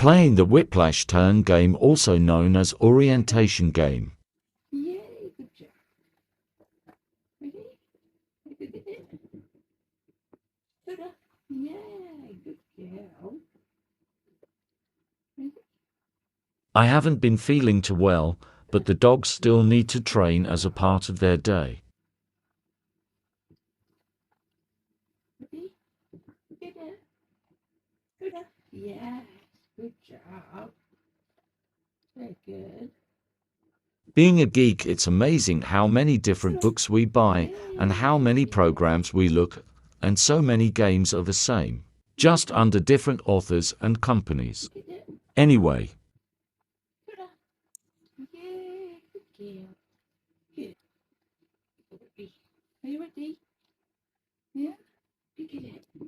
playing the Whiplash turn game, also known as orientation game. Yay, good job. Ready? Good. Yay, good girl. Ready? I haven't been feeling too well, but the dogs still need to train as a part of their day. Ready? Good. Yes, good job. Very good. Being a geek, it's amazing how many different books we buy and how many programs we look, and so many games are the same, just under different authors and companies. Anyway, Good. Yay, good girl. Good. Are you ready? Yeah? Pick it up.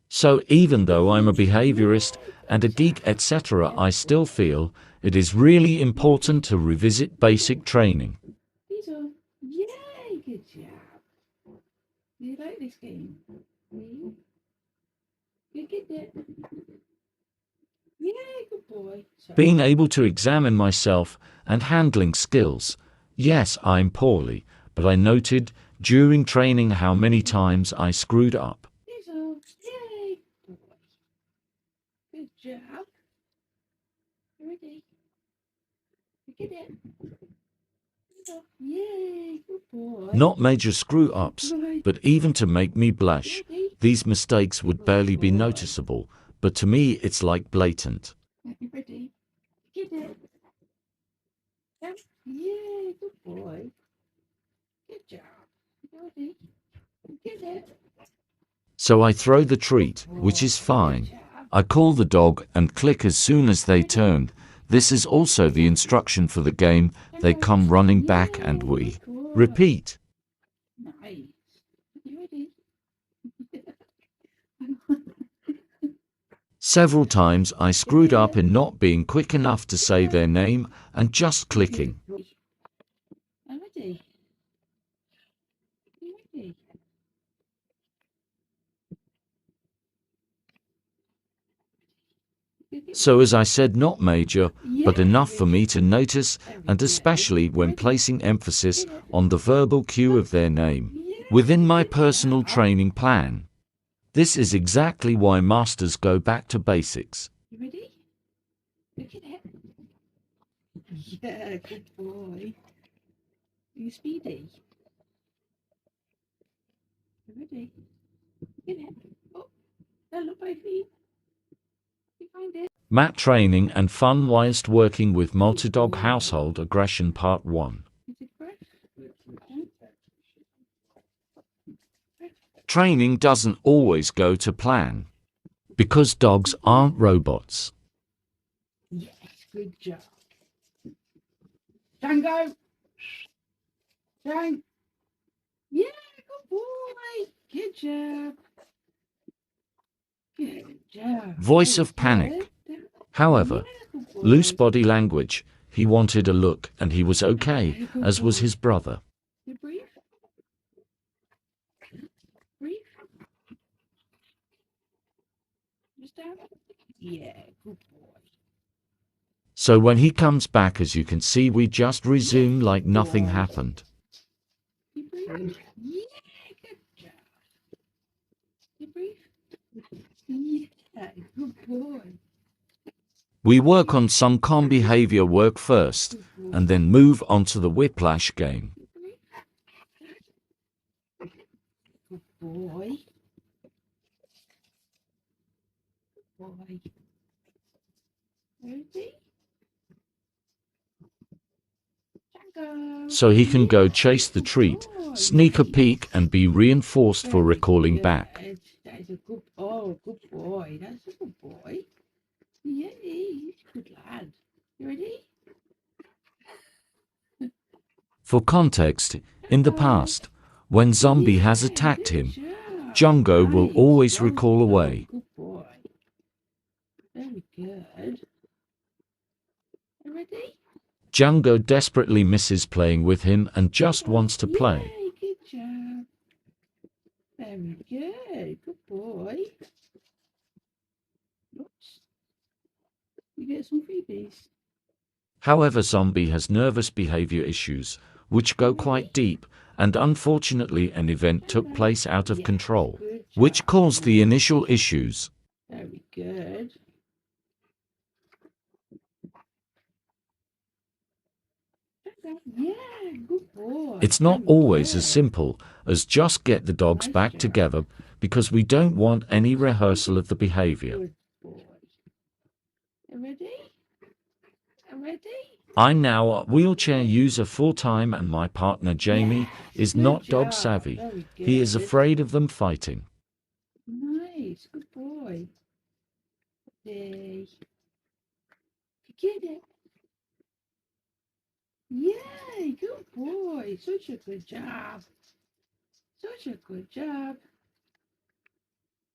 so even though I'm a behaviorist and a geek, etc., I still feel it is really important to revisit basic training. These are, yay, good job. Do you like this game? Good, good. Yay, good boy. So, Being able to examine myself and handling skills. Yes, I'm poorly, but I noted during training how many times I screwed up. these are, yay, good boy. Good job. You ready? Pick it up. These are, yay, good boy. Not major screw-ups, Right. but even to make me blush. Ready? These mistakes would barely be noticeable, but to me it's like blatant. You ready? Pick it up. Yep. Yay, good boy. Good job. You ready? Pick it up. So I throw the treat, which is fine. I call the dog and click as soon as they turn. This is also the instruction for the game. They come running back and we repeat. Nice. You ready? Several times I screwed up in not being quick enough to say their name and just clicking. I'm ready. You ready? So as I said, not major, but enough for me to notice, and especially when placing emphasis on the verbal cue of their name within my personal training plan. This is exactly why masters go back to basics. You ready? Look at it. Yeah, good boy. Are you speedy? You ready? Look at it. Oh, don't look both feet. You find it. Mat training and fun whilst working with multi-dog household aggression part 1. Is it correct? Training doesn't always go to plan, because dogs aren't robots. Yes, good job. Django. Django. Yeah, good boy. Good job. Good job. Voice of panic. However, loose body language. He wanted a look and he was okay, as was his brother. You breathe. Breathe. Just down. Yeah, good boy. So when he comes back, as you can see, we just resume like nothing happened. You breathe. Yeah, good job. You breathe. Yeah, good boy. We work on some calm behavior work first, and then move on to the Whiplash game. Good boy. Good boy. Ready? Django. So he can go chase the treat, sneak a peek, and be reinforced for recalling back. That is a good, oh, good boy. That's a good boy. Yeah, he's a good lad. You ready? For context, in the past, when Zombie has attacked him, Django will always recall away. Good boy. Very good. You ready? Django desperately misses playing with him and just wants to play. Yay, good job. Very good. Good boy. Oops. You get some freebies. However, Zombie has nervous behavior issues, which go quite deep, and unfortunately an event took place out of Yes, control, good which job. caused the initial issues. Very good. Yeah, good boy. It's not Very always good. as simple as just get the dogs Nice back job. together, because we don't want any rehearsal of the behavior. Good boy. Ready? Ready? I'm now a wheelchair user full-time, and my partner Jamie is Good not job. dog savvy. Very He is good. afraid of them fighting. Nice. Good boy. Ready? Get it. Yay, good boy. Such a good job. Such a good job.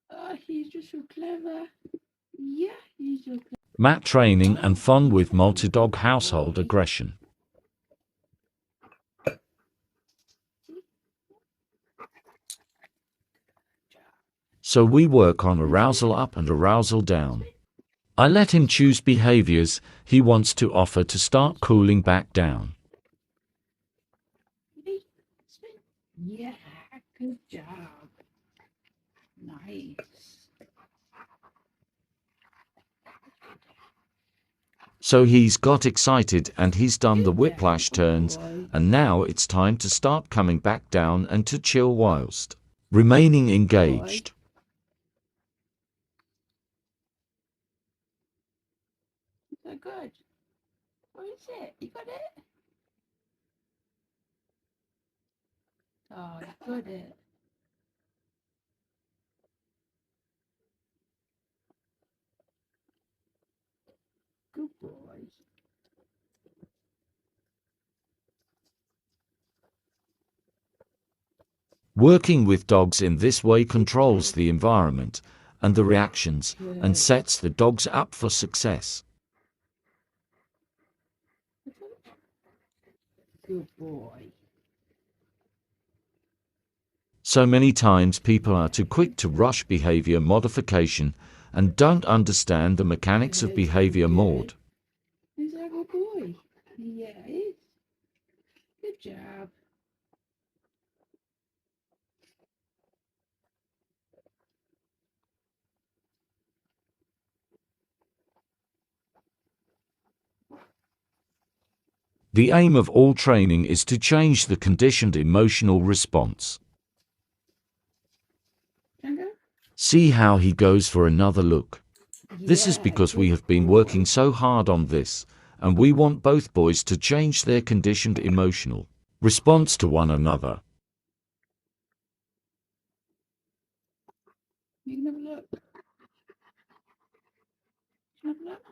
Oh, he's just so clever. Yeah, he's so clever. Mat training and fun with multi-dog household aggression. So we work on arousal up and arousal down. I let him choose behaviors he wants to offer to start cooling back down. Ready? Spin. Yeah, good job. Nice. So he's got excited and he's done the Good whiplash job, turns, boy. and now it's time to start coming back down and to chill whilst remaining engaged. So good. What is it? You got it? Oh, you got it. Good boy. Working with dogs in this way controls the environment and the reactions and sets the dogs up for success. Good boy. So many times people are too quick to rush behavior modification and don't understand the mechanics of behavior mod. Is that a good boy? Yeah, it is. Good job. The aim of all training is to change the conditioned emotional response. Django? See how he goes for another look. This is because we have been working so hard on this, and we want both boys to change their conditioned emotional response to one another. You can have a look. Can have a look?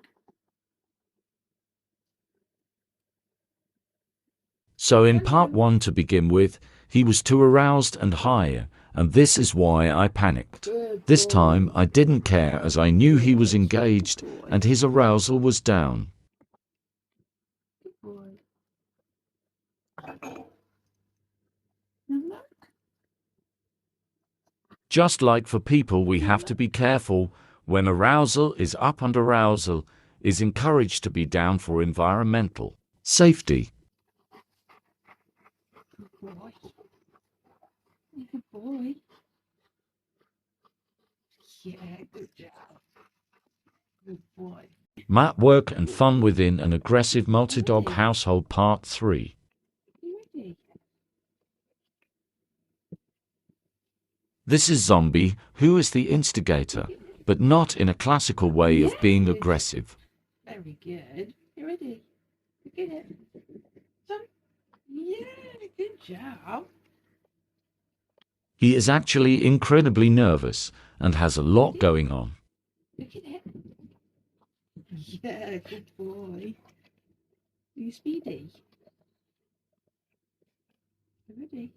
So in part 1 to begin with, he was too aroused and higher, and this is why I panicked. Good This boy. time I didn't care, as I knew he was engaged Good boy. and his arousal was down. Good boy. Have a look. Just like for people, we have to be careful when arousal is up and arousal is encouraged to be down for environmental safety. Good boy. Good boy. Yeah, good job. Good boy. Mat work and fun within an aggressive multi-dog household part 3. You ready? This is Zombie, who is the instigator, but not in a classical way of being aggressive. Very good. You ready? Get it. So, yeah, good job. He is actually incredibly nervous and has a lot going on. Look at it. Yeah, good boy. Are you speedy? You ready?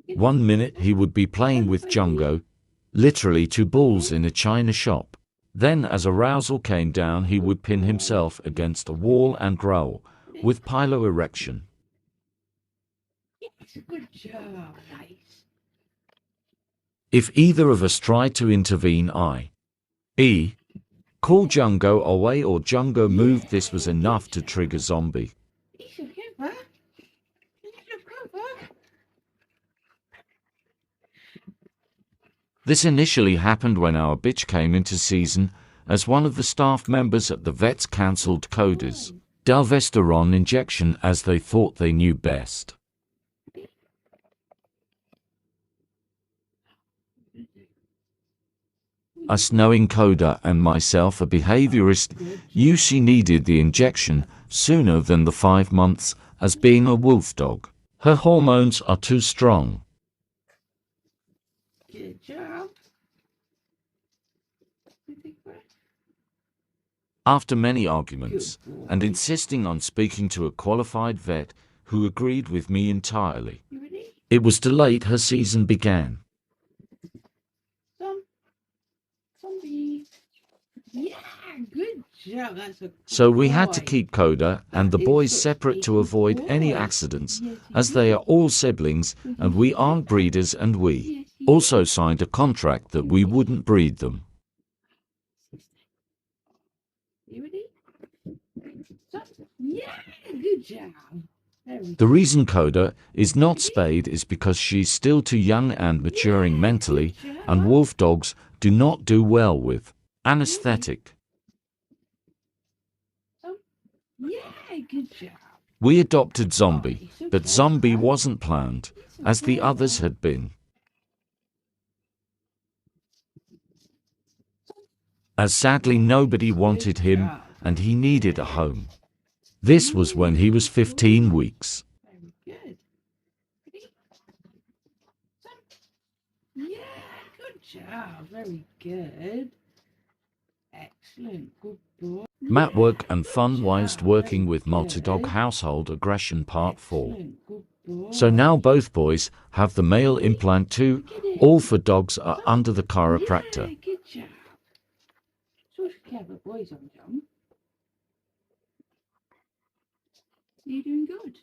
Get 1 minute he would be playing with Django, literally 2 balls in a china shop. Then as arousal came down, he would pin himself against a wall and growl with piloerection. Yes, good job. Nice. If either of us tried to intervene, i.e., Call Jungo away or Jungo moved. This was enough to trigger Zombie. He's look over. He's look over. This initially happened when our bitch came into season, as one of the staff members at the vets cancelled Coda's Dalvesteron injection as they thought they knew best. Us knowing Coda and myself, a behaviorist, knew she needed the injection sooner than the 5 months, as being a wolf dog, her hormones are too strong. Good job. After many arguments, and insisting on speaking to a qualified vet who agreed with me entirely, You ready? it was too late. Her season began. Zombie. Yeah, good job. That's a So we had to boy. keep Coda and the boys separate to avoid any accidents, as they are all siblings and we aren't breeders, and we also signed a contract that we wouldn't breed them. You ready? Yeah, good job. Very The reason Coda is not spayed is because she's still too young and maturing mentally, and wolf dogs do not do well with anesthetic. Yeah, good job. We adopted Zombie, but Zombie wasn't planned, as the others had been. As sadly nobody wanted him, and he needed a home. This was when he was 15 weeks. Very good. Ready? Yeah, good job. Very good. Excellent. Good boy. Mat work and fun-wise working with multi-dog household aggression part 4. Excellent. Good boy. So now both boys have the male implant too. All 4 dogs are under the chiropractor. Yeah, good job. Such clever boys on John. You're doing good.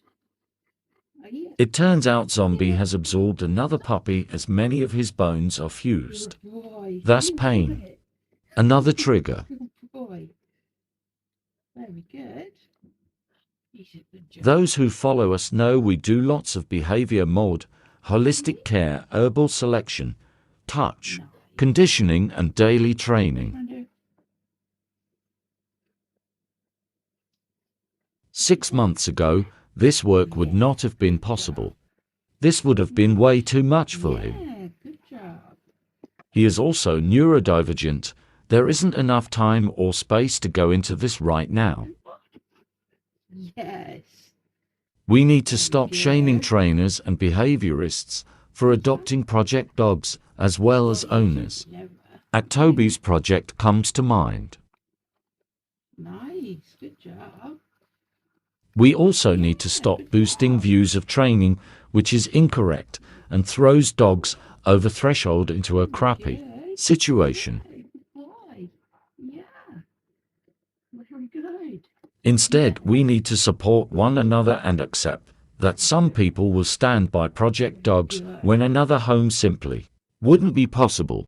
Are you? It turns out Zombie has absorbed another puppy as many of his bones are fused. Good boy. Thus Good pain. boy. Another trigger. Good boy. Very good. He's a good job. Those who follow us know we do lots of behavior mod, holistic care, herbal selection, touch, conditioning and daily training. Under. 6 months ago, this work would not have been possible. This would have been way too much for him. Yeah, good job. He is also neurodivergent. There isn't enough time or space to go into this right now. Yes. We need to stop shaming trainers and behaviorists for adopting project dogs as well as owners. Never. At Toby's project comes to mind. Nice. Good job. We also need to stop boosting views of training, which is incorrect and throws dogs over threshold into a crappy situation. Good boy. Yeah. Very good. Instead, we need to support one another and accept that some people will stand by project dogs when another home simply wouldn't be possible.